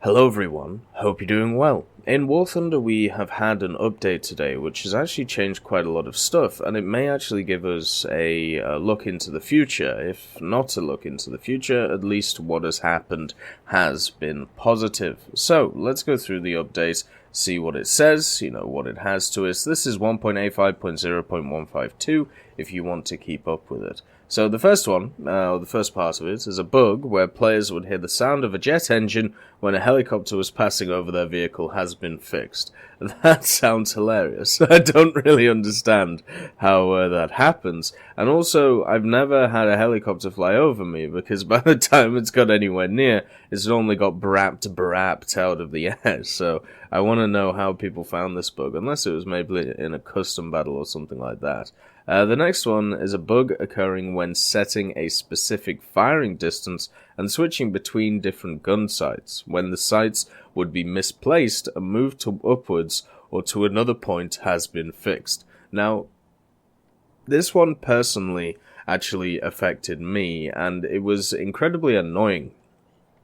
Hello everyone, hope you're doing well. In War Thunder we have had an update today which has actually changed quite a lot of stuff, and it may actually give us a look into the future. If not a look into the future, at least what has happened has been positive. So let's go through the update, see what it says, what it has to us. This is 1.85.0.152 if you want to keep up with it. So the first one, the first part of it, is a bug where players would hear the sound of a jet engine when a helicopter was passing over their vehicle has been fixed. That sounds hilarious. I don't really understand how that happens. And also, I've never had a helicopter fly over me, because by the time it's got anywhere near, it's only got brapped out of the air. So I want to know how people found this bug, unless it was maybe in a custom battle or something like that. The next one is a bug occurring when setting a specific firing distance and switching between different gun sights. When the sights would be misplaced, a move to upwards or to another point has been fixed. Now, this one personally actually affected me, and it was incredibly annoying.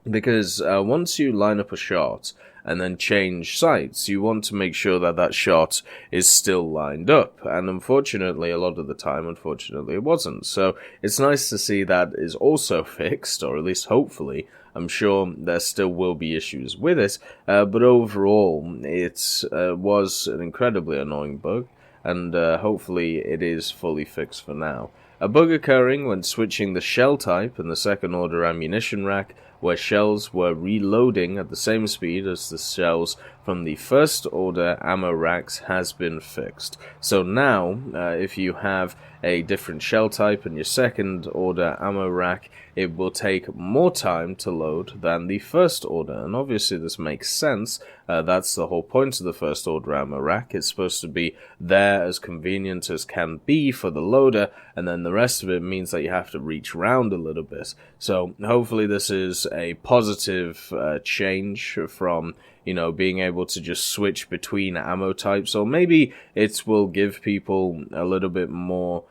Because once you line up a shot and then change sights, you want to make sure that that shot is still lined up. And unfortunately, a lot of the time, it wasn't. So it's nice to see that is also fixed, or at least hopefully. I'm sure there still will be issues with it, but overall, it was an incredibly annoying bug, and hopefully it is fully fixed for now. A bug occurring when switching the shell type in the second order ammunition rack, where shells were reloading at the same speed as the shells from the first order ammo racks, has been fixed. So now, if you have a different shell type in your second order ammo rack, it will take more time to load than the first order, and obviously this makes sense. That's the whole point of the first order ammo rack. It's supposed to be there as convenient as can be for the loader, and then the rest of it means that you have to reach around a little bit. So hopefully this is a positive change from being able to just switch between ammo types, or maybe it will give people a little bit more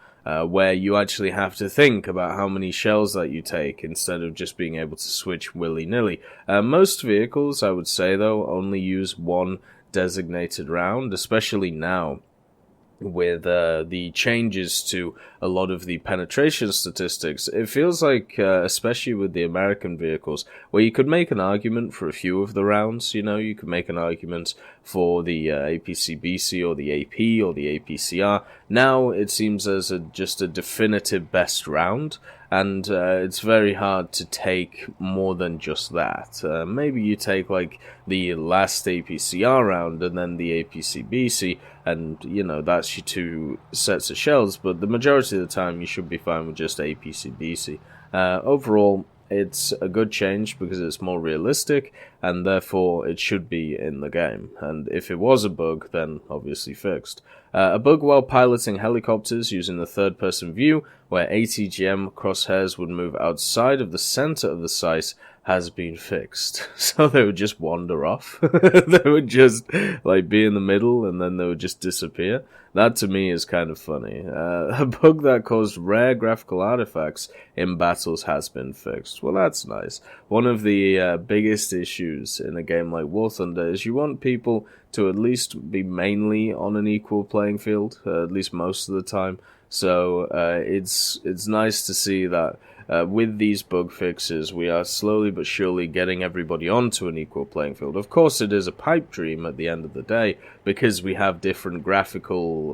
where you actually have to think about how many shells that you take instead of just being able to switch willy-nilly. Most vehicles, I would say though, only use one designated round, especially now with the changes to a lot of the penetration statistics. It feels like, especially with the American vehicles, where you could make an argument for a few of the rounds, you could make an argument for the APC-BC or the AP or the APCR. Now it seems there's just a definitive best round, and it's very hard to take more than just that. Maybe you take like the last APCR round and then the APC-BC, and that's your two sets of shells, but the majority of the time you should be fine with just APC-BC. Overall, it's a good change because it's more realistic, and therefore it should be in the game. And if it was a bug, then obviously fixed. A bug while piloting helicopters using the third-person view, where ATGM crosshairs would move outside of the center of the sight, has been fixed. So they would just wander off. They would just be in the middle, and then they would just disappear. That to me is kind of funny. A bug that caused rare graphical artifacts in battles has been fixed. Well, that's nice. One of the biggest issues in a game like War Thunder is you want people to at least be mainly on an equal playing field, at least most of the time. So it's nice to see that with these bug fixes, we are slowly but surely getting everybody onto an equal playing field. Of course, it is a pipe dream at the end of the day, because we have different graphical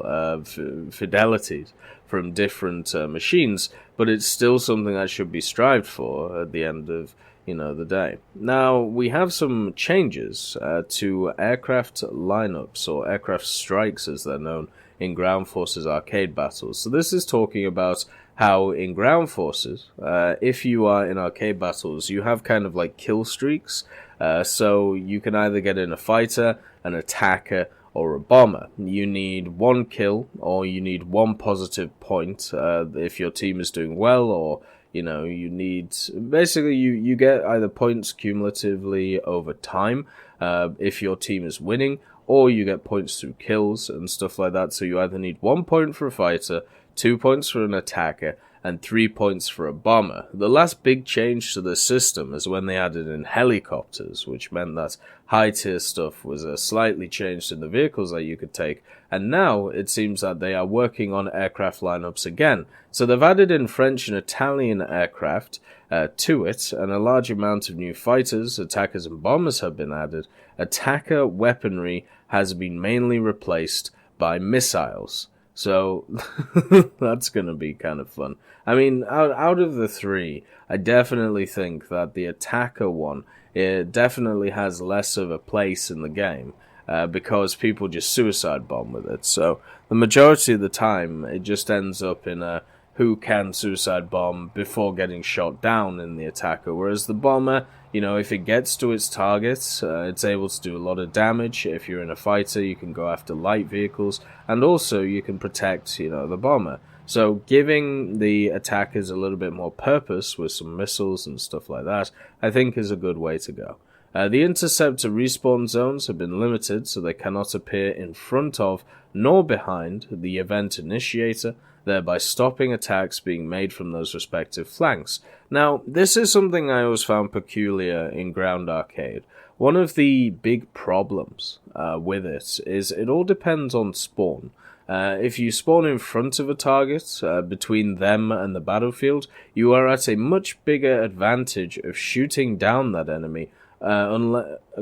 fidelities from different machines, but it's still something that should be strived for at the end of the day. Now, we have some changes to aircraft lineups, or aircraft strikes as they're known, in Ground Forces arcade battles. So this is talking about how in Ground Forces, if you are in arcade battles, you have kind of like kill streaks. So you can either get in a fighter, an attacker, or a bomber. You need one kill, or you need one positive point if your team is doing well, or You need, basically, you get either points cumulatively over time, if your team is winning, or you get points through kills and stuff like that. So you either need 1 point for a fighter, 2 points for an attacker, and 3 points for a bomber. The last big change to the system is when they added in helicopters, which meant that high-tier stuff was slightly changed in the vehicles that you could take, and now it seems that they are working on aircraft lineups again. So they've added in French and Italian aircraft to it, and a large amount of new fighters, attackers, and bombers have been added. Attacker weaponry has been mainly replaced by missiles. So that's going to be kind of fun. I mean, out of the three, I definitely think that the attacker one, it definitely has less of a place in the game, because people just suicide bomb with it. So the majority of the time, it just ends up in a who can suicide bomb before getting shot down in the attacker. Whereas the bomber, if it gets to its targets, it's able to do a lot of damage. If you're in a fighter, you can go after light vehicles, and also you can protect, the bomber. So giving the attackers a little bit more purpose with some missiles and stuff like that, I think is a good way to go. The interceptor respawn zones have been limited, so they cannot appear in front of nor behind the event initiator, thereby stopping attacks being made from those respective flanks. Now, this is something I always found peculiar in Ground Arcade. One of the big problems with it is it all depends on spawn. If you spawn in front of a target, between them and the battlefield, you are at a much bigger advantage of shooting down that enemy,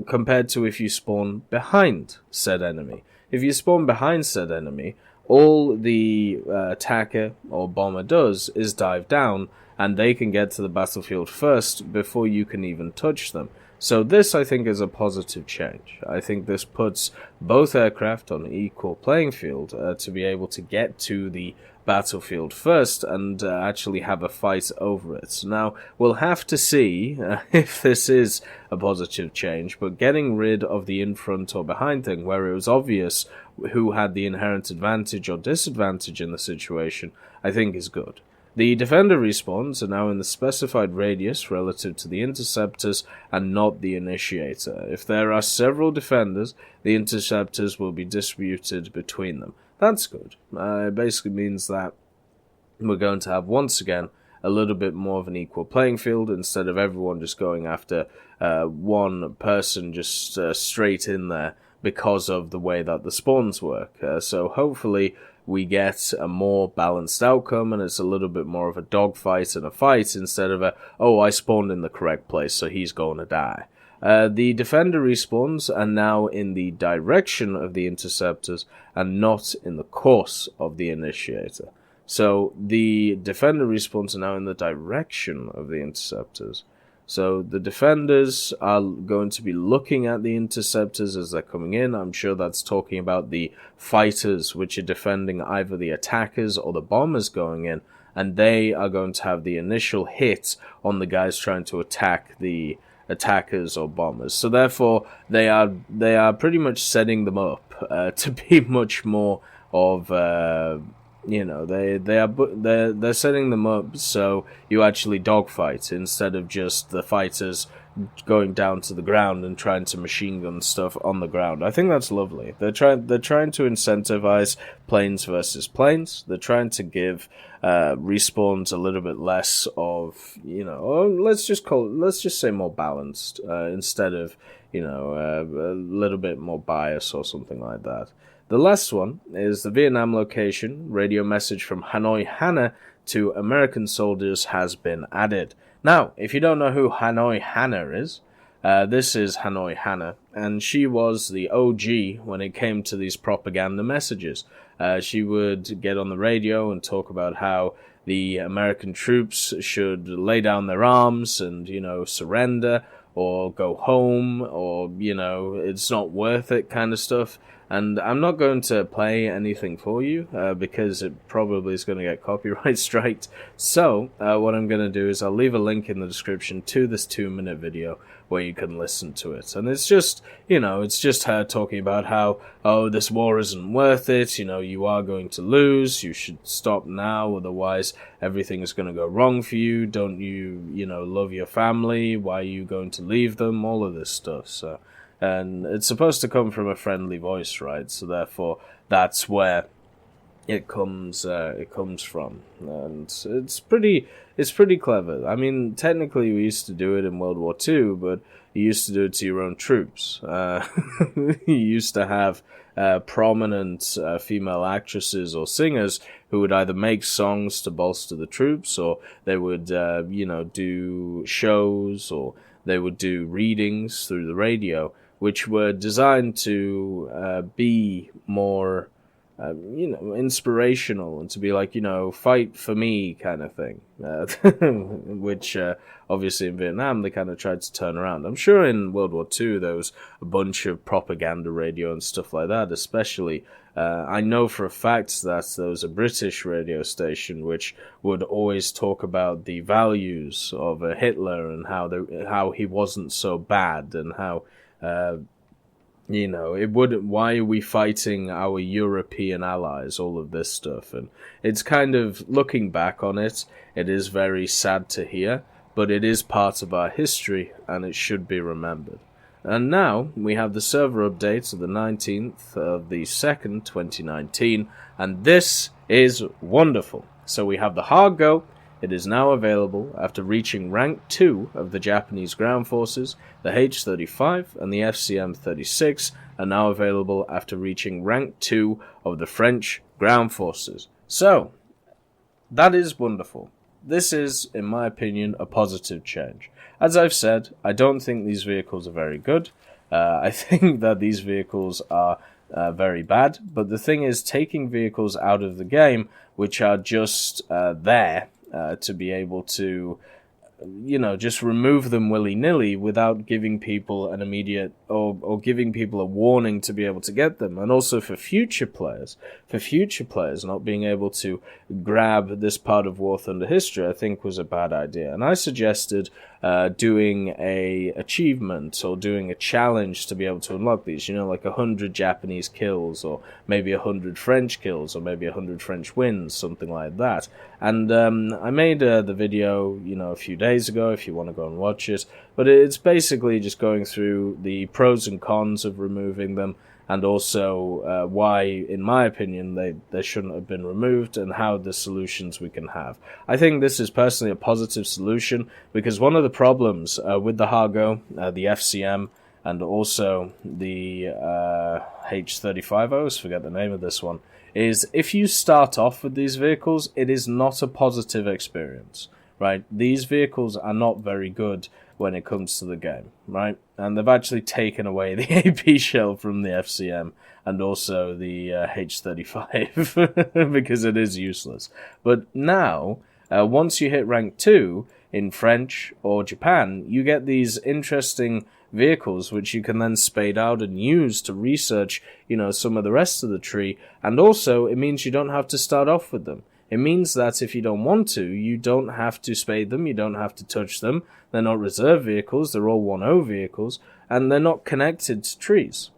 compared to if you spawn behind said enemy. If you spawn behind said enemy, all the attacker or bomber does is dive down, and they can get to the battlefield first before you can even touch them. So this, I think, is a positive change. I think this puts both aircraft on an equal playing field to be able to get to the battlefield first and actually have a fight over it. Now, we'll have to see if this is a positive change, but getting rid of the in front or behind thing, where it was obvious who had the inherent advantage or disadvantage in the situation, I think is good. The defender respawns are now in the specified radius relative to the interceptors and not the initiator. If there are several defenders, the interceptors will be distributed between them. That's good. It basically means that we're going to have, once again, a little bit more of an equal playing field instead of everyone just going after one person just straight in there because of the way that the spawns work. So hopefully we get a more balanced outcome, and it's a little bit more of a dogfight and a fight instead of I spawned in the correct place, so he's going to die. The defender respawns are now in the direction of the interceptors and not in the course of the initiator. So the defender respawns are now in the direction of the interceptors. So the defenders are going to be looking at the interceptors as they're coming in. I'm sure that's talking about the fighters which are defending either the attackers or the bombers going in, and they are going to have the initial hit on the guys trying to attack the attackers or bombers. So therefore they are pretty much setting them up to be much more of they're setting them up so you actually dogfight instead of just the fighters going down to the ground and trying to machine gun stuff on the ground. I think that's lovely. They're trying to incentivize planes versus planes. They're trying to give respawns a little bit less of, let's just say more balanced instead of a little bit more bias or something like that. The last one is the Vietnam location. Radio message from Hanoi Hannah to American soldiers has been added. Now, if you don't know who Hanoi Hannah is, this is Hanoi Hannah, and she was the OG when it came to these propaganda messages. She would get on the radio and talk about how the American troops should lay down their arms and, surrender or go home or, it's not worth it kind of stuff. And I'm not going to play anything for you because it probably is going to get copyright striked. So what I'm going to do is I'll leave a link in the description to this 2-minute video where you can listen to it. And it's just, it's just her talking about how, oh, this war isn't worth it, you are going to lose, you should stop now, otherwise everything is going to go wrong for you, don't you, love your family, why are you going to leave them, all of this stuff. So, and it's supposed to come from a friendly voice, right? So therefore, that's where it comes from, and it's pretty clever. I mean, technically we used to do it in World War II, but you used to do it to your own troops. You used to have prominent female actresses or singers who would either make songs to bolster the troops, or they would do shows, or they would do readings through the radio, which were designed to be more inspirational, and to be like, fight for me kind of thing, which obviously in Vietnam they kind of tried to turn around. I'm sure in World War II there was a bunch of propaganda radio and stuff like that, especially I know for a fact that there was a British radio station which would always talk about the values of Hitler, and how he wasn't so bad, and how it wouldn't. Why are we fighting our European allies? All of this stuff, and it's kind of, looking back on it, it is very sad to hear, but it is part of our history, and it should be remembered. And now we have the server update of the 19th of the 2nd, 2019, and this is wonderful. So we have the Hangar. It is now available after reaching rank 2 of the Japanese ground forces. The H-35 and the FCM-36 are now available after reaching rank 2 of the French ground forces. So, that is wonderful. This is, in my opinion, a positive change. As I've said, I don't think these vehicles are very good. I think that these vehicles are very bad. But the thing is, taking vehicles out of the game, which are just there, to be able to, just remove them willy-nilly without giving people an immediate, or giving people a warning to be able to get them. And also for future players not being able to grab this part of War Thunder history, I think was a bad idea. And I suggested doing a achievement, or doing a challenge to be able to unlock these, like 100 Japanese kills, or maybe 100 French kills, or maybe 100 French wins, something like that. And I made the video, a few days ago, if you want to go and watch it, but it's basically just going through the pros and cons of removing them, and also why, in my opinion, they shouldn't have been removed, and how the solutions we can have. I think this is personally a positive solution, because one of the problems with the Hangar, the FCM, and also the H-35, I always forget the name of this one, is if you start off with these vehicles, it is not a positive experience, right? These vehicles are not very good when it comes to the game, right? And they've actually taken away the AP shell from the FCM and also the H-35 because it is useless. But now, once you hit rank 2 in French or Japan, you get these interesting vehicles which you can then spade out and use to research, some of the rest of the tree. And also, it means you don't have to start off with them. It means that if you don't want to, you don't have to spade them, you don't have to touch them. They're not reserve vehicles, they're all 1.0 vehicles, and they're not connected to trees.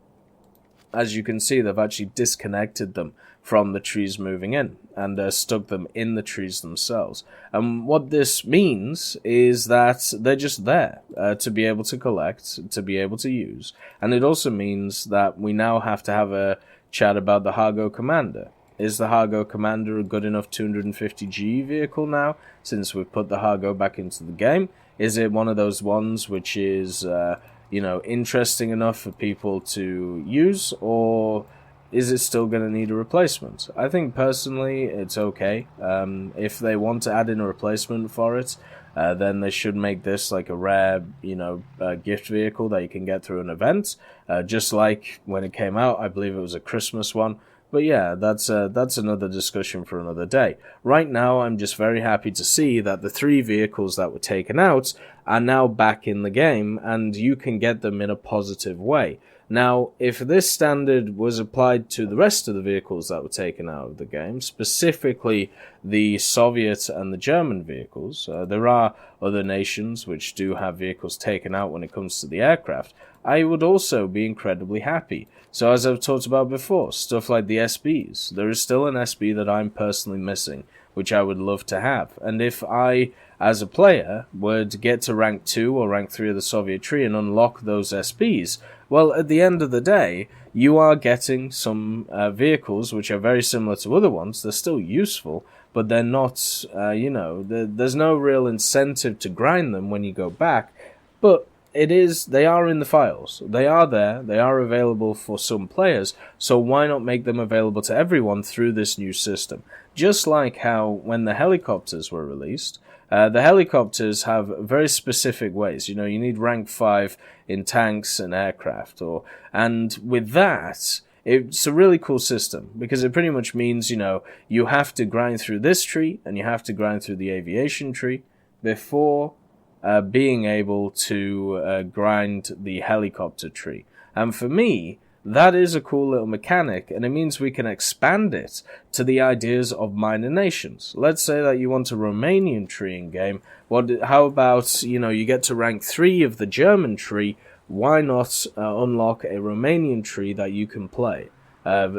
As you can see, they've actually disconnected them from the trees moving in, and stuck them in the trees themselves. And what this means is that they're just there to be able to collect, to be able to use. And it also means that we now have to have a chat about the Hangar Commander. Is the Hangar Commander a good enough 250G vehicle now, since we've put the Hangar back into the game? Is it one of those ones which is, interesting enough for people to use, or is it still going to need a replacement? I think personally it's okay. If they want to add in a replacement for it, then they should make this like a rare, gift vehicle that you can get through an event. Just like when it came out, I believe it was a Christmas one. But yeah, that's another discussion for another day. Right now, I'm just very happy to see that the 3 vehicles that were taken out are now back in the game, and you can get them in a positive way. Now, if this standard was applied to the rest of the vehicles that were taken out of the game, specifically the Soviet and the German vehicles, there are other nations which do have vehicles taken out when it comes to the aircraft, I would also be incredibly happy. So as I've talked about before, stuff like the SBs, there is still an SB that I'm personally missing, which I would love to have. And if I, as a player, were to get to rank 2 or rank 3 of the Soviet tree and unlock those SBs, well, at the end of the day, you are getting some vehicles which are very similar to other ones. They're still useful, but they're not, there's no real incentive to grind them when you go back. But they are in the files. They are there. They are available for some players. So why not make them available to everyone through this new system? Just like how when the helicopters were released, the helicopters have very specific ways. You need rank 5 in tanks and aircraft. And with that, it's a really cool system because it pretty much means, you have to grind through this tree and you have to grind through the aviation tree before being able to grind the helicopter tree. And for me, that is a cool little mechanic, and it means we can expand it to the ideas of minor nations. Let's say that you want a Romanian tree in game. How about, you get to rank 3 of the German tree, why not unlock a Romanian tree that you can play?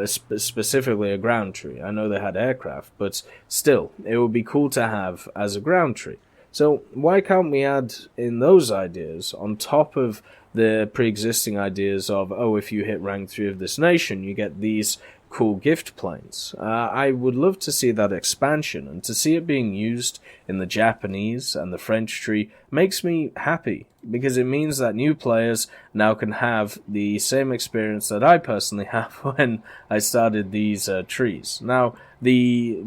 Specifically a ground tree. I know they had aircraft, but still, it would be cool to have as a ground tree. So why can't we add in those ideas on top of the pre-existing ideas of, if you hit rank 3 of this nation, you get these cool gift planes? I would love to see that expansion, and to see it being used in the Japanese and the French tree makes me happy, because it means that new players now can have the same experience that I personally have when I started these trees. Now, the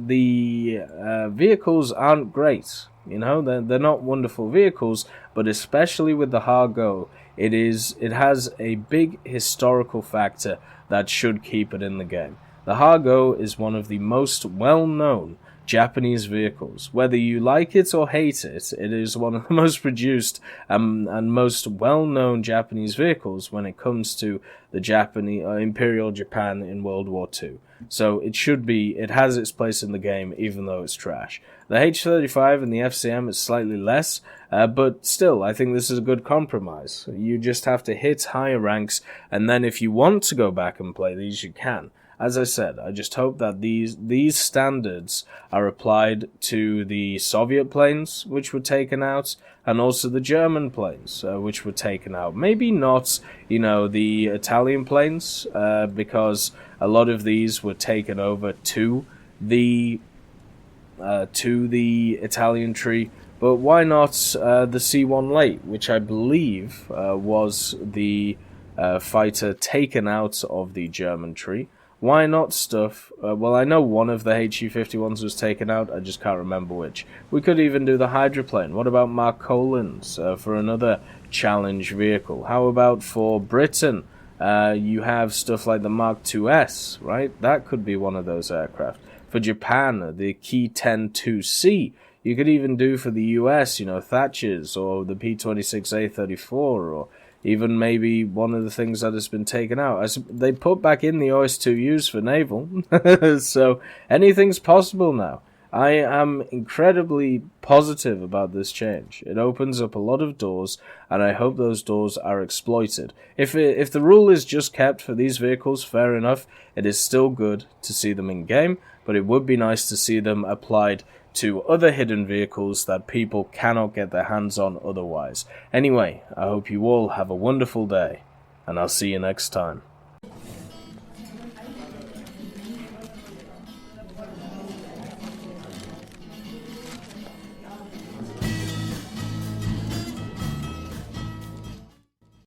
vehicles aren't great. They're not wonderful vehicles, but especially with the Hangar, it has a big historical factor that should keep it in the game. The Hangar is one of the most well-known Japanese vehicles. Whether you like it or hate it, it is one of the most produced and most well-known Japanese vehicles when it comes to the Japanese Imperial Japan in World War II. So it has its place in the game, even though it's trash. The H-35 and the FCM is slightly less, but still, I think this is a good compromise. You just have to hit higher ranks, and then if you want to go back and play these, you can. As I said, I just hope that these standards are applied to the Soviet planes, which were taken out, and also the German planes, which were taken out. Maybe not, the Italian planes, because a lot of these were taken over to the Italian tree. But why not the C-1 Late, which I believe was the fighter taken out of the German tree? Why not stuff? Well, I know one of the HE-51s was taken out, I just can't remember which. We could even do the hydroplane. What about Marcolins for another challenge vehicle? How about for Britain? You have stuff like the Mark IIS, right? That could be one of those aircraft. For Japan, the Ki-10-2C. You could even do for the US, Thatcher's or the P-26A-34, or even maybe one of the things that has been taken out. They put back in the OS-2Us for naval, so anything's possible now. I am incredibly positive about this change. It opens up a lot of doors, and I hope those doors are exploited. If the rule is just kept for these vehicles, fair enough. It is still good to see them in game, but it would be nice to see them applied to other hidden vehicles that people cannot get their hands on otherwise. Anyway, I hope you all have a wonderful day, and I'll see you next time.